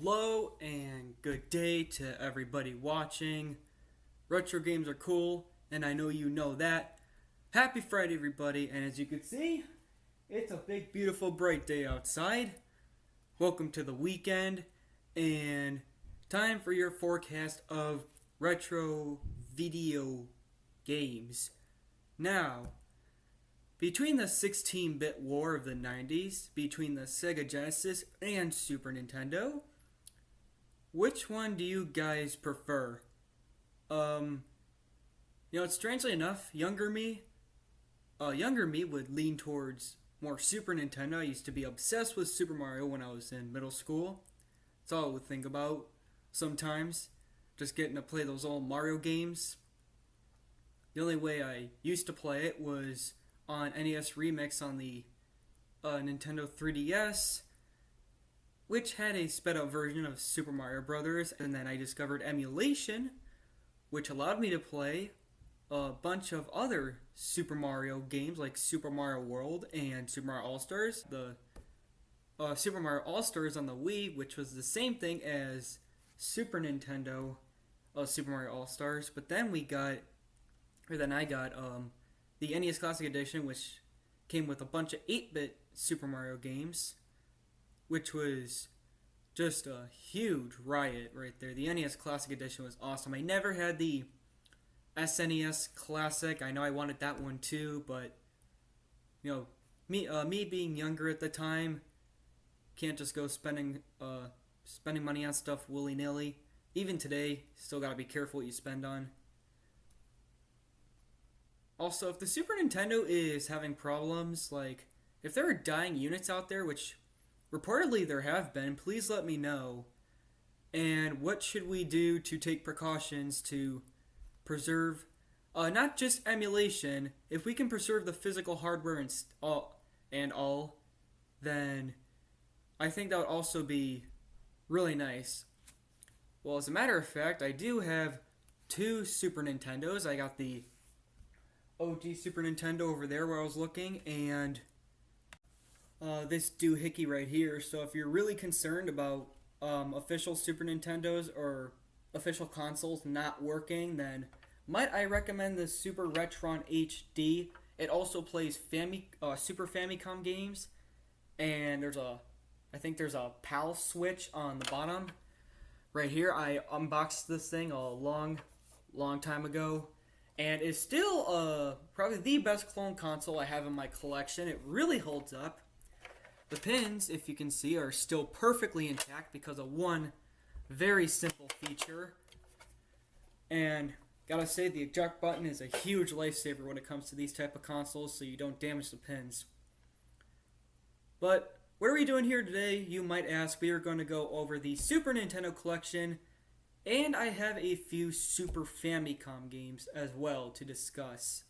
Hello and good day to everybody watching. Retro games are cool, and I know you know that. Happy Friday, everybody, and as you can see, it's a big, beautiful, bright day outside. Welcome to the weekend, and time for your forecast of retro video games. Now, between the 16-bit war of the 90s, between the Sega Genesis and Super Nintendo, which one do you guys prefer? Strangely enough, younger me would lean towards more Super Nintendo. I used to be obsessed with Super Mario when I was in middle school. That's all I would think about sometimes, just getting to play those old Mario games. The only way I used to play it was on NES Remix on the Nintendo 3DS, which had a sped up version of Super Mario Brothers, and then I discovered emulation, which allowed me to play a bunch of other Super Mario games like Super Mario World and Super Mario All-Stars. The Super Mario All-Stars on the Wii, which was the same thing as Super Nintendo Super Mario All-Stars, but then I got the NES Classic Edition, which came with a bunch of 8-bit Super Mario games, which was just a huge riot right there. The NES Classic Edition was awesome. I never had the SNES Classic. I know I wanted that one too, but me being younger at the time, can't just go spending money on stuff willy-nilly. Even today, still gotta be careful what you spend on. Also, if the Super Nintendo is having problems, like if there are dying units out there, which reportedly there have been, please let me know. And what should we do to take precautions to preserve, not just emulation, if we can preserve the physical hardware and all, then I think that would also be really nice. Well, as a matter of fact, I do have two Super Nintendos. I got the OG Super Nintendo over there where I was looking, and this doohickey right here. So if you're really concerned about official Super Nintendos or official consoles not working, then might I recommend the Super Retron HD. It also plays Super Famicom games, and I think there's a PAL switch on the bottom. Right here, I unboxed this thing a long time ago, and it's still probably the best clone console I have in my collection. It really holds up. The pins, if you can see, are still perfectly intact because of one very simple feature. And gotta say, the eject button is a huge lifesaver when it comes to these type of consoles, so you don't damage the pins. But what are we doing here today, you might ask? We are going to go over the Super Nintendo Collection, and I have a few Super Famicom games as well to discuss.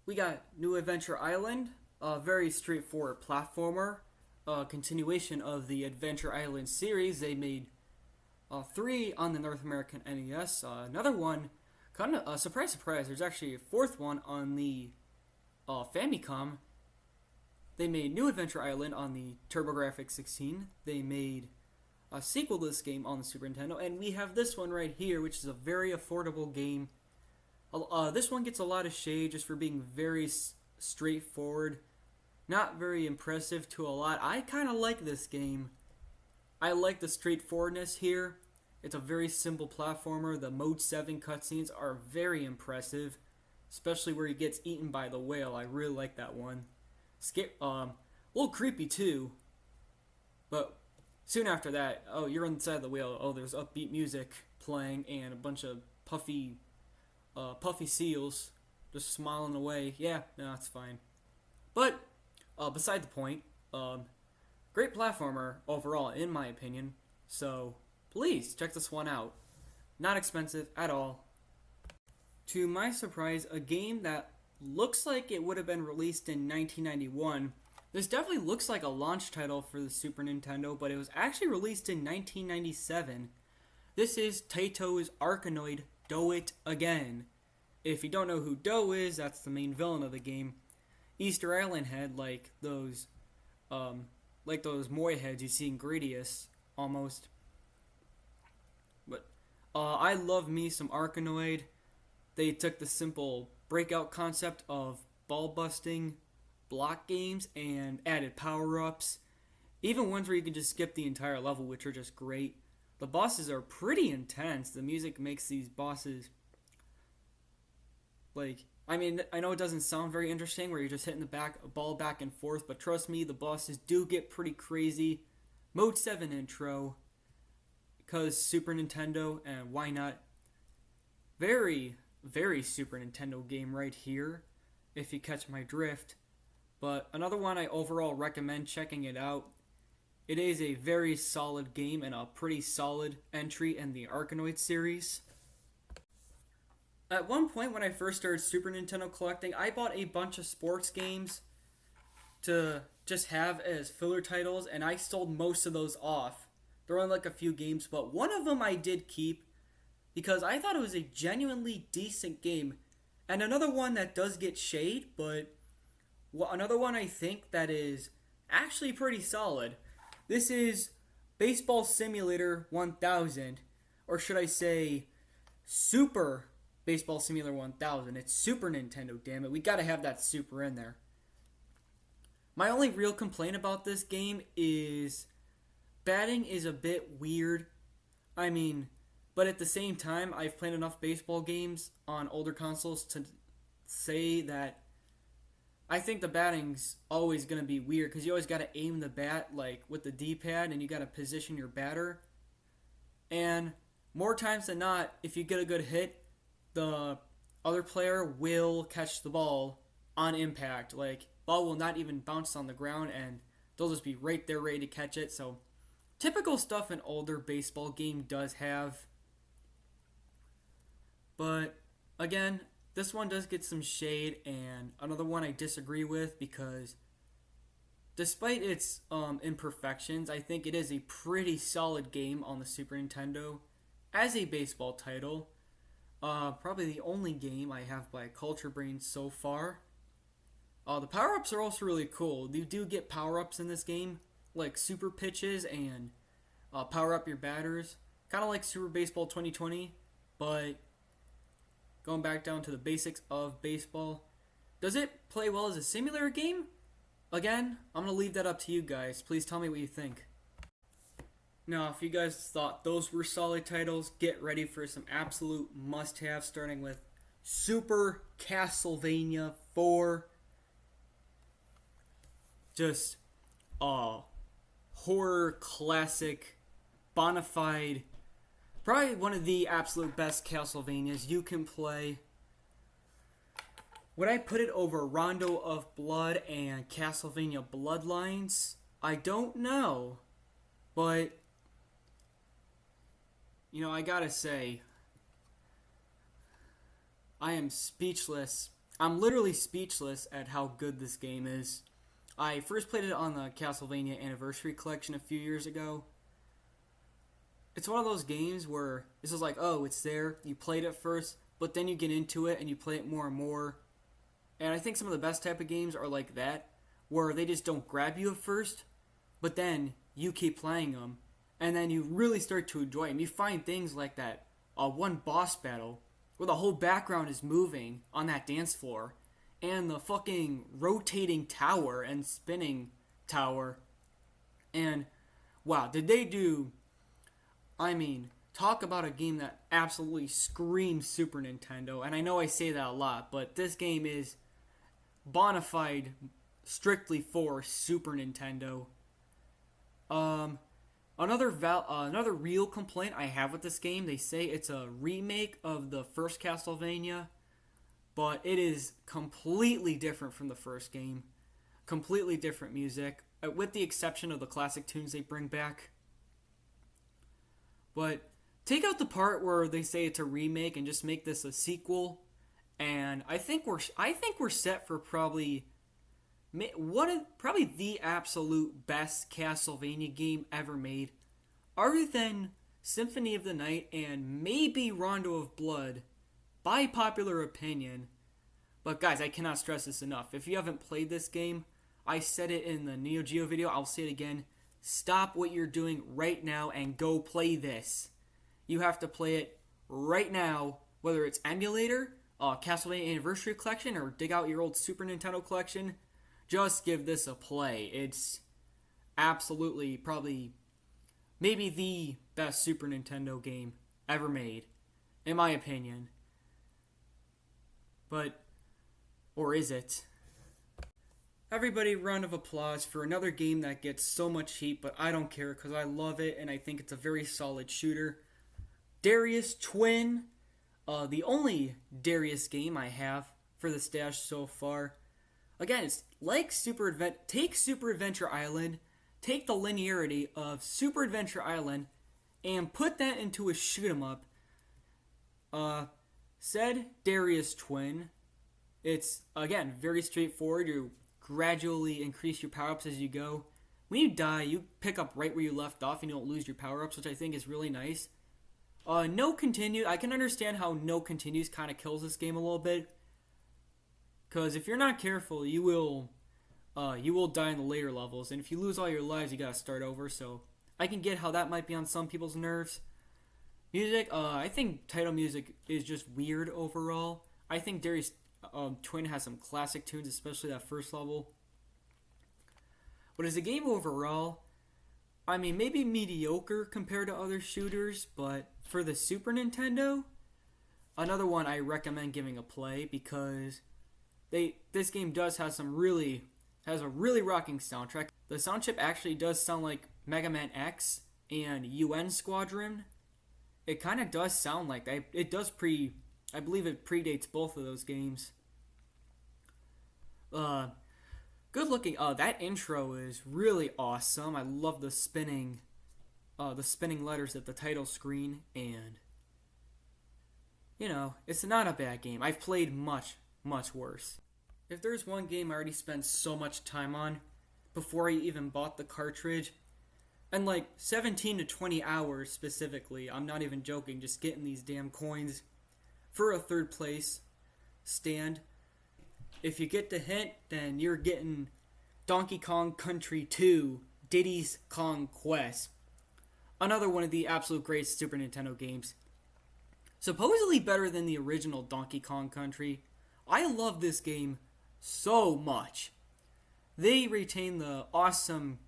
We got New Adventure Island, a very straightforward platformer, a continuation of the Adventure Island series. They made 3 on the North American NES. Another one, kind of surprise, there's actually a 4th one on the Famicom. They made New Adventure Island on the TurboGrafx 16. They made a sequel to this game on the Super Nintendo, and we have this one right here, which is a very affordable game. This one gets a lot of shade just for being very straightforward, not very impressive to a lot. I kind of like this game. I like the straightforwardness here. It's a very simple platformer. The Mode 7 cutscenes are very impressive, especially where he gets eaten by the whale. I really like that one. A little creepy too, but soon after that, you're inside the whale. There's upbeat music playing and a bunch of puffy seals just smiling away. Yeah, no, it's fine. But beside the point, great platformer overall, in my opinion. So please check this one out. Not expensive at all. To my surprise, a game that looks like it would have been released in 1991. This definitely looks like a launch title for the Super Nintendo, but it was actually released in 1997. This is Taito's Arkanoid Do It Again. If you don't know who Do is, that's the main villain of the game. Easter Island head, like those Moai heads you see in Gradius, almost. I love me some Arkanoid. They took the simple breakout concept of ball busting block games and added power ups. Even ones where you can just skip the entire level, which are just great. The bosses are pretty intense. The music makes these bosses like, I mean, I know it doesn't sound very interesting where you're just hitting the ball back and forth, but trust me, the bosses do get pretty crazy. Mode 7 intro, because Super Nintendo, and why not? Very, very Super Nintendo game right here, if you catch my drift. But another one I overall recommend checking it out. It is a very solid game and a pretty solid entry in the Arkanoid series. At one point when I first started Super Nintendo collecting, I bought a bunch of sports games to just have as filler titles, and I sold most of those off. There were only like a few games, but one of them I did keep because I thought it was a genuinely decent game. And another one that does get shade, but another one I think that is actually pretty solid. This is Baseball Simulator 1000, or should I say Super Baseball Simulator 1000. It's Super Nintendo, damn it. We gotta have that Super in there. My only real complaint about this game is batting is a bit weird. I mean, but at the same time, I've played enough baseball games on older consoles to say that I think the batting's always going to be weird because you always got to aim the bat like with the D-pad and you got to position your batter. And more times than not, if you get a good hit, the other player will catch the ball on impact. Like, ball will not even bounce on the ground and they'll just be right there ready to catch it. So, typical stuff an older baseball game does have. But, again, this one does get some shade, and another one I disagree with because despite its imperfections, I think it is a pretty solid game on the Super Nintendo as a baseball title. Probably the only game I have by Culture Brain so far. The power-ups are also really cool. You do get power-ups in this game, like super pitches and power up your batters. Kind of like Super Baseball 2020, but going back down to the basics of baseball. Does it play well as a simulator game? Again, I'm going to leave that up to you guys. Please tell me what you think. Now, if you guys thought those were solid titles, get ready for some absolute must-haves, starting with Super Castlevania 4. Just a horror classic, bona fide, probably one of the absolute best Castlevanias you can play. Would I put it over Rondo of Blood and Castlevania Bloodlines? I don't know. But, you know, I gotta say, I am speechless. I'm literally speechless at how good this game is. I first played it on the Castlevania Anniversary Collection a few years ago. It's one of those games where this is like, oh, it's there. You played it first, but then you get into it and you play it more and more. And I think some of the best type of games are like that, where they just don't grab you at first, but then you keep playing them, and then you really start to enjoy them. You find things like that one boss battle where the whole background is moving on that dance floor, and the fucking rotating tower and spinning tower. And wow, did they do... I mean, talk about a game that absolutely screams Super Nintendo. And I know I say that a lot, but this game is bona fide strictly for Super Nintendo. Another real complaint I have with this game, they say it's a remake of the first Castlevania, but it is completely different from the first game. Completely different music, with the exception of the classic tunes they bring back. But take out the part where they say it's a remake and just make this a sequel, and I think we're set for probably the absolute best Castlevania game ever made, other than Symphony of the Night and maybe Rondo of Blood, by popular opinion. But guys, I cannot stress this enough. If you haven't played this game, I said it in the Neo Geo video, I'll say it again. Stop what you're doing right now and go play this. You have to play it right now, whether it's emulator, Castlevania Anniversary Collection, or dig out your old Super Nintendo collection, just give this a play. It's absolutely probably maybe the best Super Nintendo game ever made, in my opinion. But, or is it? Everybody, round of applause for another game that gets so much heat, but I don't care because I love it and I think it's a very solid shooter. Darius Twin, the only Darius game I have for the stash so far. Again, it's like take Super Adventure Island, take the linearity of Super Adventure Island, and put that into a shoot 'em up. Said Darius Twin, it's, again, very straightforward. You gradually increase your power-ups as you go. When you die, you pick up right where you left off and you don't lose your power-ups, which I think is really nice. No continue. I can understand how no continues kind of kills this game a little bit. Because if you're not careful, you will die in the later levels. And if you lose all your lives, you gotta start over. So I can get how that might be on some people's nerves. Music, I think title music is just weird overall. I think Darius Twin has some classic tunes, especially that first level. But as a game overall, I mean, maybe mediocre compared to other shooters, but for the Super Nintendo, another one I recommend giving a play because this game does has a really rocking soundtrack. The sound chip actually does sound like Mega Man X and UN Squadron. It kind of does sound like that. It does I believe it predates both of those games. Good looking. That intro is really awesome. I love the spinning letters at the title screen, and it's not a bad game. I've played much, much worse. If there's one game I already spent so much time on before I even bought the cartridge, and like 17 to 20 hours specifically, I'm not even joking, just getting these damn coins for a third place stand. If you get the hint, then you're getting Donkey Kong Country 2, Diddy's Kong Quest. Another one of the absolute great Super Nintendo games. Supposedly better than the original Donkey Kong Country. I love this game so much. They retain the awesome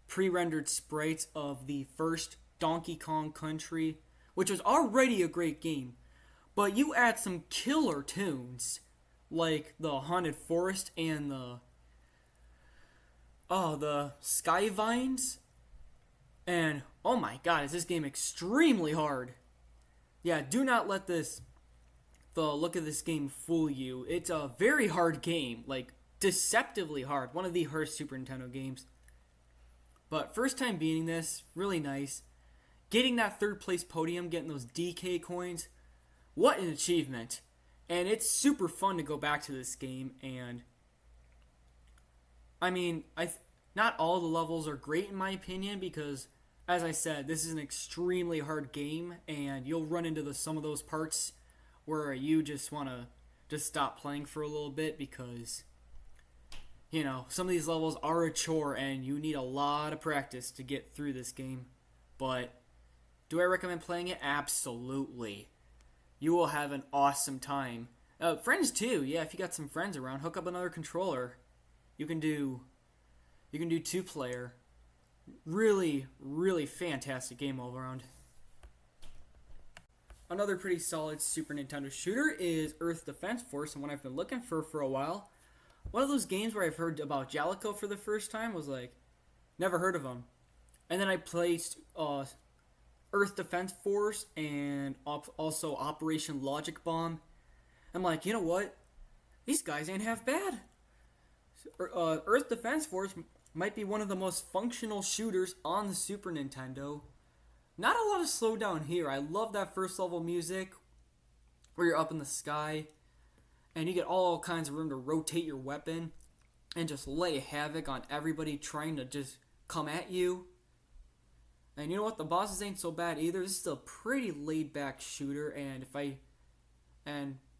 pre-rendered sprites of the first Donkey Kong Country, which was already a great game. But you add some killer tunes, like the Haunted Forest and the Sky Vines. And, oh my god, is this game extremely hard. Yeah, do not let the look of this game fool you. It's a very hard game, like, deceptively hard. One of the hardest Super Nintendo games. But first time beating this, really nice. Getting that third place podium, getting those DK coins, what an achievement. And it's super fun to go back to this game, and I mean, not all the levels are great in my opinion, because as I said, this is an extremely hard game, and you'll run into some of those parts where you just want to just stop playing for a little bit, because some of these levels are a chore and you need a lot of practice to get through this game. But do I recommend playing it? Absolutely. You will have an awesome time. Friends too. Yeah, if you got some friends around, hook up another controller. You can do 2-player. Really, really fantastic game all around. Another pretty solid Super Nintendo shooter is Earth Defense Force, and one I've been looking for a while. One of those games where I've heard about Jalico for the first time, was like, never heard of him. And then I placed Earth Defense Force and also Operation Logic Bomb. I'm like, you know what? These guys ain't half bad. Earth Defense Force might be one of the most functional shooters on the Super Nintendo. Not a lot of slowdown here. I love that first level music where you're up in the sky and you get all kinds of room to rotate your weapon and just lay havoc on everybody trying to just come at you. And you know what? The bosses ain't so bad either. This is a pretty laid-back shooter, and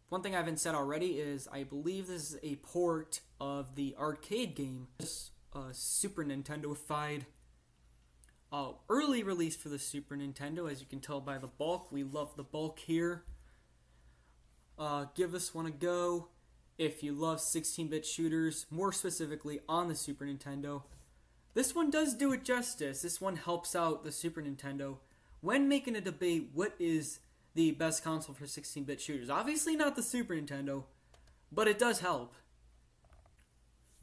one thing I haven't said already is I believe this is a port of the arcade game, Super Nintendo-fied early release for the Super Nintendo. As you can tell by the bulk, we love the bulk here. Give this one a go if you love 16-bit shooters, more specifically on the Super Nintendo. This one does do it justice. This one helps out the Super Nintendo when making a debate what is the best console for 16-bit shooters. Obviously not the Super Nintendo, but it does help.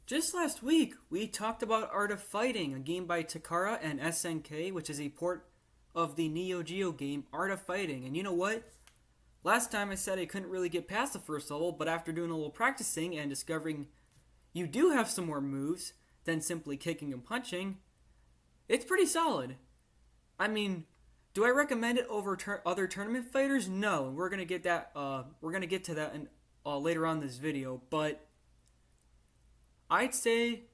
Just last week, we talked about Art of Fighting, a game by Takara and SNK, which is a port of the Neo Geo game Art of Fighting. And you know what? Last time I said I couldn't really get past the first level, but after doing a little practicing and discovering you do have some more moves than simply kicking and punching, it's pretty solid. I mean, do I recommend it over other tournament fighters? No, and we're gonna get that. We're gonna get to that later on in this video. But I'd say,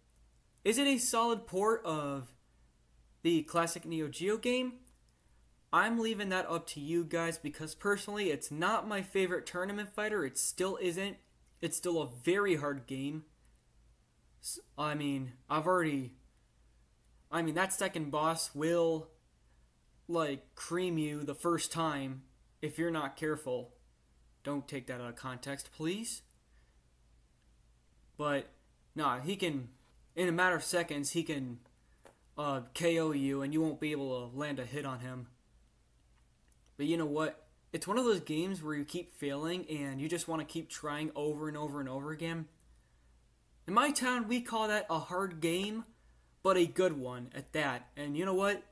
is it a solid port of the classic Neo Geo game? I'm leaving that up to you guys because personally, it's not my favorite tournament fighter. It still isn't. It's still a very hard game. I mean, that second boss will, cream you the first time if you're not careful. Don't take that out of context, please. But, he can, in a matter of seconds, he can KO you and you won't be able to land a hit on him. But you know what? It's one of those games where you keep failing and you just want to keep trying over and over and over again. In my town, we call that a hard game, but a good one at that. And you know what?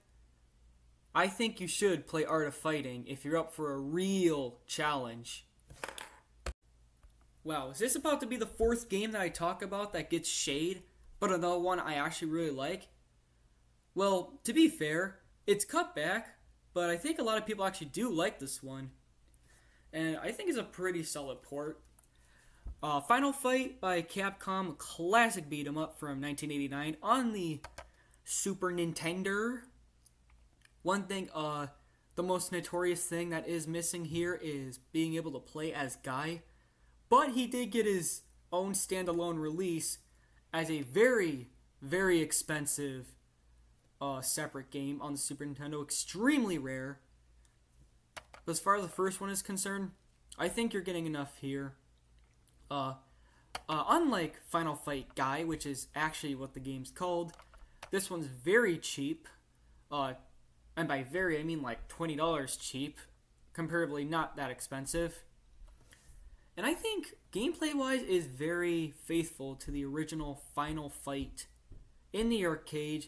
I think you should play Art of Fighting if you're up for a real challenge. Wow, is this about to be the fourth game that I talk about that gets shade, but another one I actually really like? Well, to be fair, it's cut back, but I think a lot of people actually do like this one. And I think it's a pretty solid port. Final Fight by Capcom, a classic beat 'em up from 1989 on the Super Nintendo. One thing, the most notorious thing that is missing here is being able to play as Guy. But he did get his own standalone release as a very, very expensive separate game on the Super Nintendo. Extremely rare. But as far as the first one is concerned, I think you're getting enough here. Unlike Final Fight Guy, which is actually what the game's called, this one's very cheap. And by very, I mean like $20 cheap. Comparably not that expensive. And I think gameplay-wise is very faithful to the original Final Fight. In the arcade,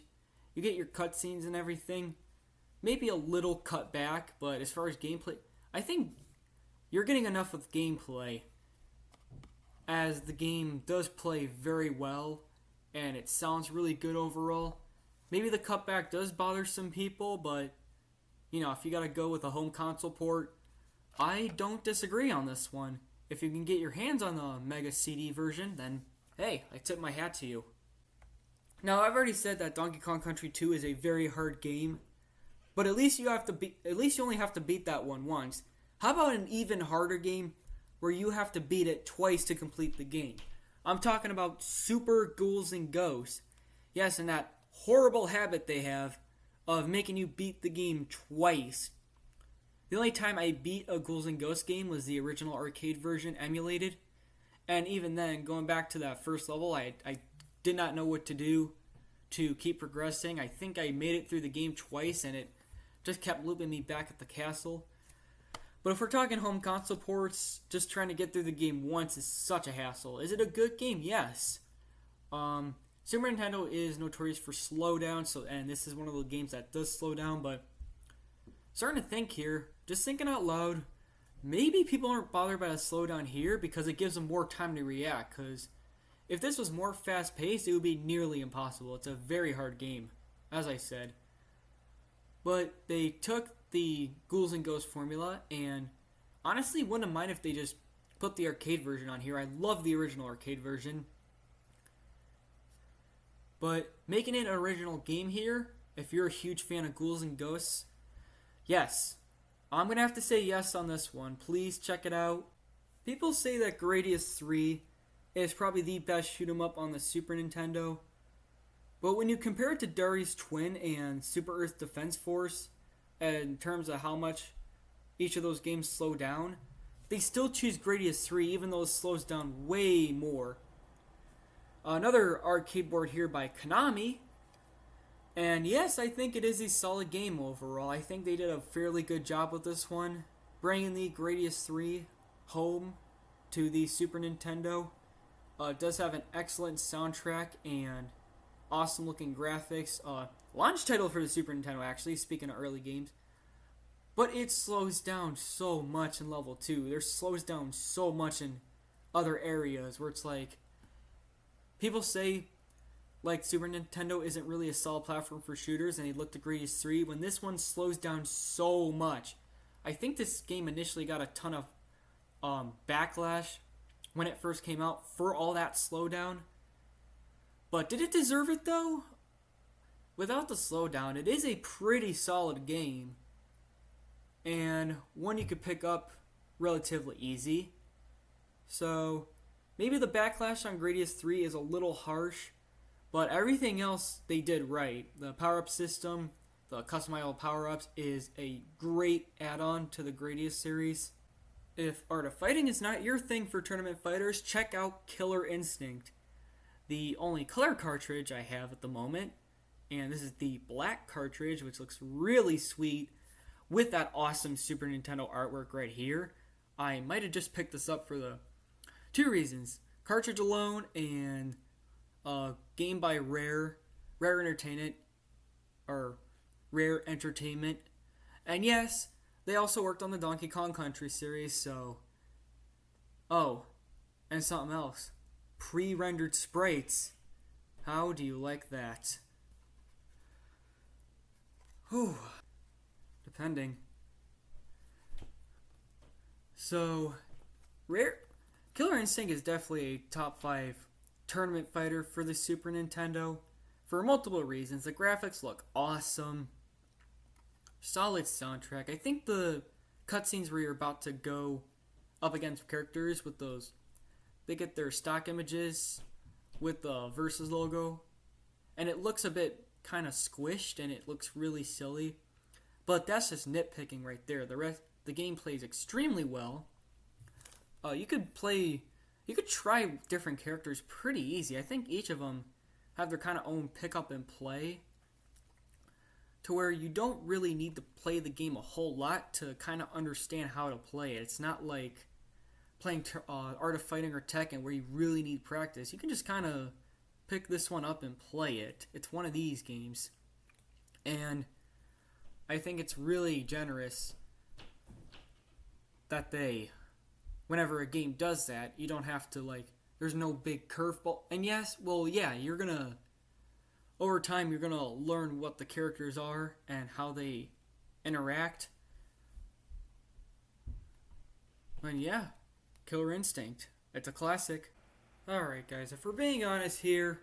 you get your cutscenes and everything. Maybe a little cut back, but as far as gameplay, I think you're getting enough with gameplay. As the game does play very well, and it sounds really good overall. Maybe the cutback does bother some people, but, if you gotta go with a home console port, I don't disagree on this one. If you can get your hands on the Mega CD version, then, hey, I tip my hat to you. Now, I've already said that Donkey Kong Country 2 is a very hard game, but at least you only have to beat that one once. How about an even harder game where you have to beat it twice to complete the game? I'm talking about Super Ghouls and Ghosts. Yes, and that horrible habit they have of making you beat the game twice. The only time I beat a Ghouls and Ghosts game was the original arcade version emulated. And even then, going back to that first level, I did not know what to do to keep progressing. I think I made it through the game twice and it just kept looping me back at the castle. But if we're talking home console ports, just trying to get through the game once is such a hassle. Is it a good game? Yes. Super Nintendo is notorious for slowdown, and this is one of the games that does slow down, but starting to think here, just thinking out loud, maybe people aren't bothered by the slowdown here because it gives them more time to react, because if this was more fast-paced, it would be nearly impossible. It's a very hard game, as I said. But they took the Ghouls and Ghosts formula, and honestly wouldn't mind if they just put the arcade version on here. I love the original arcade version. But making it an original game here, if you're a huge fan of Ghouls and Ghosts, yes. I'm going to have to say yes on this one. Please check it out. People say that Gradius 3 is probably the best shoot 'em up on the Super Nintendo. But when you compare it to Darius Twin and Super Earth Defense Force, in terms of how much each of those games slow down, they still choose Gradius 3 even though it slows down way more. Another arcade board here by Konami. And yes, I think it is a solid game overall. I think they did a fairly good job with this one, bringing the Gradius 3 home to the Super Nintendo. It does have an excellent soundtrack and awesome looking graphics. Launch title for the Super Nintendo, actually, speaking of early games. But it slows down so much in level 2. There slows down so much in other areas where it's like, people say like Super Nintendo isn't really a solid platform for shooters, and they look to Gradius 3 when this one slows down so much. I think this game initially got a ton of backlash when it first came out for all that slowdown. But did it deserve it though? Without the slowdown, it is a pretty solid game. And one you could pick up relatively easy. So maybe the backlash on Gradius 3 is a little harsh, but everything else they did right. The power-up system, the customizable power-ups is a great add-on to the Gradius series. If Art of Fighting is not your thing for tournament fighters, check out Killer Instinct, the only color cartridge I have at the moment. And this is the black cartridge, which looks really sweet with that awesome Super Nintendo artwork right here. I might have just picked this up for the two reasons: cartridge alone and game by Rare Entertainment, or Rare Entertainment. And yes, they also worked on the Donkey Kong Country series, so... Oh, and something else. Pre-rendered sprites. How do you like that? Whew. Depending. So, Killer Instinct is definitely a top 5 tournament fighter for the Super Nintendo for multiple reasons. The graphics look awesome. Solid soundtrack. I think the cutscenes where you're about to go up against characters with those, they get their stock images with the Versus logo, and it looks a bit kind of squished and it looks really silly. But that's just nitpicking right there. The game plays extremely well. You could try different characters pretty easy. I think each of them have their kind of own pick up and play, to where you don't really need to play the game a whole lot to kind of understand how to play it. It's not like playing Art of Fighting or Tekken where you really need practice. You can just kind of pick this one up and play it. It's one of these games. And I think it's really generous that whenever a game does that, you don't have to, there's no big curveball. And yes, over time, you're gonna learn what the characters are and how they interact. And yeah, Killer Instinct. It's a classic. Alright guys, if we're being honest here,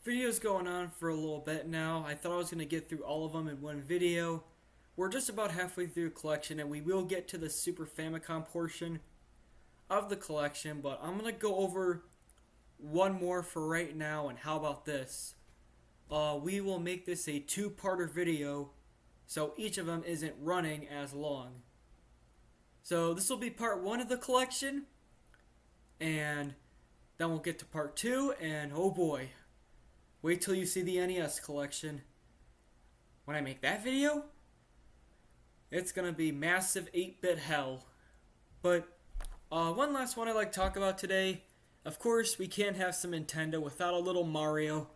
video's going on for a little bit now. I thought I was gonna get through all of them in one video. We're just about halfway through the collection, and we will get to the Super Famicom portion of the collection, but I'm gonna go over one more for right now. And how about this? We will make this a two-parter video, so each of them isn't running as long. So this will be part 1 of the collection, and then we'll get to part 2, and oh boy, wait till you see the NES collection. When I make that video, it's gonna be massive 8-bit hell. But one last one I'd like to talk about today. Of course, we can't have some Nintendo without a little Mario.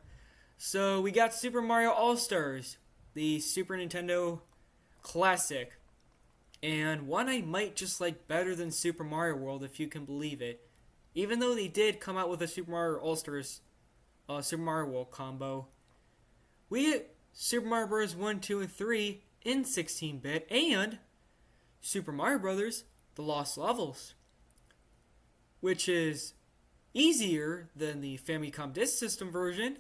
So we got Super Mario All-Stars, the Super Nintendo classic, and one I might just like better than Super Mario World, if you can believe it. Even though they did come out with a Super Mario All-Stars Super Mario World combo, we get Super Mario Bros. 1, 2, and 3 in 16-bit, and Super Mario Bros. The Lost Levels, which is easier than the Famicom Disk System version,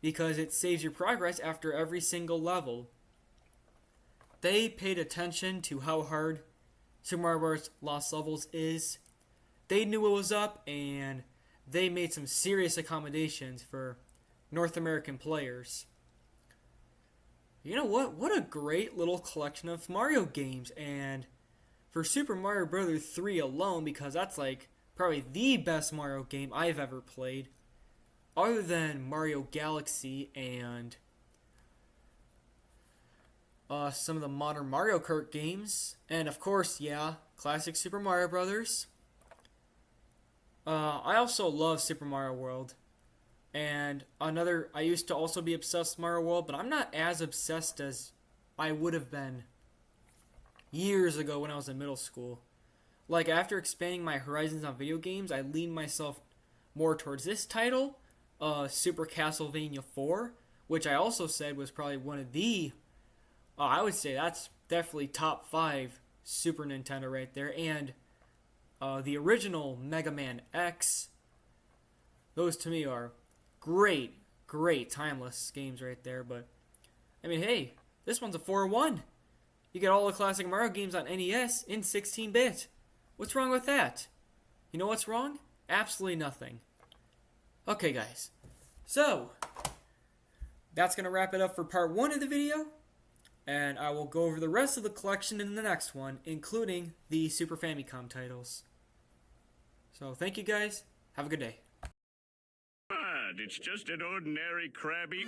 because it saves your progress after every single level. They paid attention to how hard Super Mario Bros. Lost Levels is. They knew it was up, and they made some serious accommodations for North American players. You know what? What a great little collection of Mario games. And for Super Mario Bros. 3 alone, because that's like probably the best Mario game I've ever played, other than Mario Galaxy and some of the modern Mario Kart games, and of course, yeah, classic Super Mario Brothers. I also love Super Mario World, and I used to also be obsessed with Mario World, but I'm not as obsessed as I would have been years ago when I was in middle school. Like, after expanding my horizons on video games, I leaned myself more towards this title, Super Castlevania 4, which I also said was probably one of the I would say that's definitely top 5 Super Nintendo right there. And the original Mega Man X, those to me are great, timeless games right there. But, I mean, hey, this one's a 4-1. You get all the classic Mario games on NES in 16-bit. What's wrong with that? You know what's wrong? Absolutely nothing. Okay, guys. So, that's going to wrap it up for part 1 of the video. And I will go over the rest of the collection in the next one, including the Super Famicom titles. So, thank you guys. Have a good day. It's just an ordinary crabby...